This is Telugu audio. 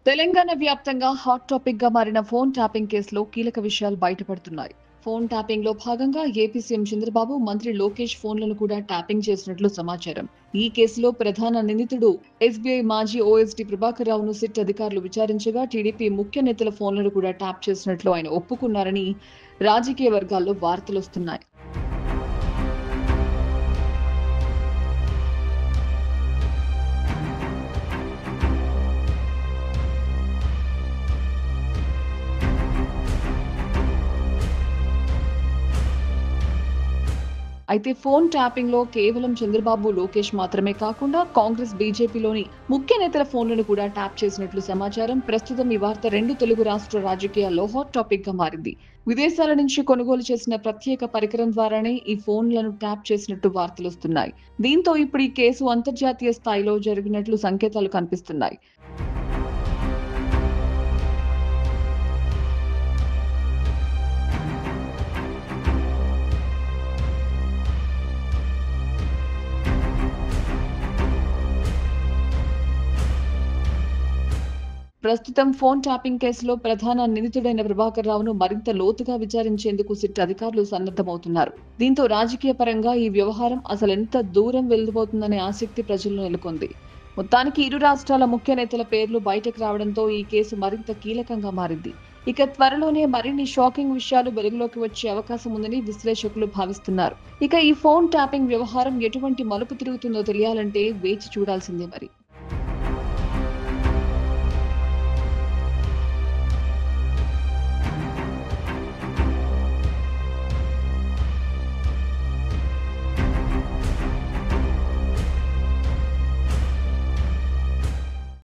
తెలంగాణ వ్యాప్తంగా హాట్ టాపిక్ గా మారిన ఫోన్ ట్యాపింగ్ కేసులో కీలక విషయాలు బయటపడుతున్నాయి. ఫోన్ ట్యాపింగ్ లో భాగంగా ఏపీ సీఎం చంద్రబాబు, మంత్రి లోకేష్ ఫోన్లను కూడా ట్యాపింగ్ చేసినట్లు సమాచారం. ఈ కేసులో ప్రధాన నిందితుడు ఎస్బీఐ మాజీ ఓఎస్డీ ప్రభాకర్ రావును సిట్ అధికారులు విచారించగా టీడీపీ ముఖ్య నేతల ఫోన్లను కూడా ట్యాప్ చేసినట్లు ఆయన ఒప్పుకున్నారని రాజకీయ వర్గాల్లో వార్తలొస్తున్నాయి. అయితే ఫోన్ ట్యాపింగ్ లో కేవలం చంద్రబాబు, లోకేష్ మాత్రమే కాకుండా కాంగ్రెస్, బీజేపీలోని ముఖ్య నేతల ఫోన్లను కూడా ట్యాప్ చేసినట్లు సమాచారం. ప్రస్తుతం ఈ వార్త రెండు తెలుగు రాష్ట్ర రాజకీయాల్లో హాట్ టాపిక్ గా మారింది. విదేశాల నుంచి కొనుగోలు చేసిన ప్రత్యేక పరికరం ద్వారానే ఈ ఫోన్లను ట్యాప్ చేసినట్టు వార్తలొస్తున్నాయి. దీంతో ఇప్పుడు ఈ కేసు అంతర్జాతీయ స్థాయిలో జరిగినట్లు సంకేతాలు కనిపిస్తున్నాయి. ప్రస్తుతం ఫోన్ ట్యాపింగ్ కేసులో ప్రధాన నిందితుడైన ప్రభాకర్ రావును మరింత లోతుగా విచారించేందుకు సిట్ అధికారులు సన్నద్ధమవుతున్నారు. దీంతో రాజకీయ పరంగా ఈ వ్యవహారం అసలెంత దూరం వెళ్లిపోతుందనే ఆసక్తి ప్రజల్లో నెలకొంది. మొత్తానికి ఇరు రాష్ట్రాల ముఖ్య నేతల పేర్లు బయటకు రావడంతో ఈ కేసు మరింత కీలకంగా మారింది. ఇక త్వరలోనే మరిన్ని షాకింగ్ విషయాలు వెలుగులోకి వచ్చే అవకాశం ఉందని విశ్లేషకులు భావిస్తున్నారు. ఇక ఈ ఫోన్ ట్యాపింగ్ వ్యవహారం ఎటువంటి మలుపు తిరుగుతుందో తెలియాలంటే వేచి చూడాల్సిందే మరి.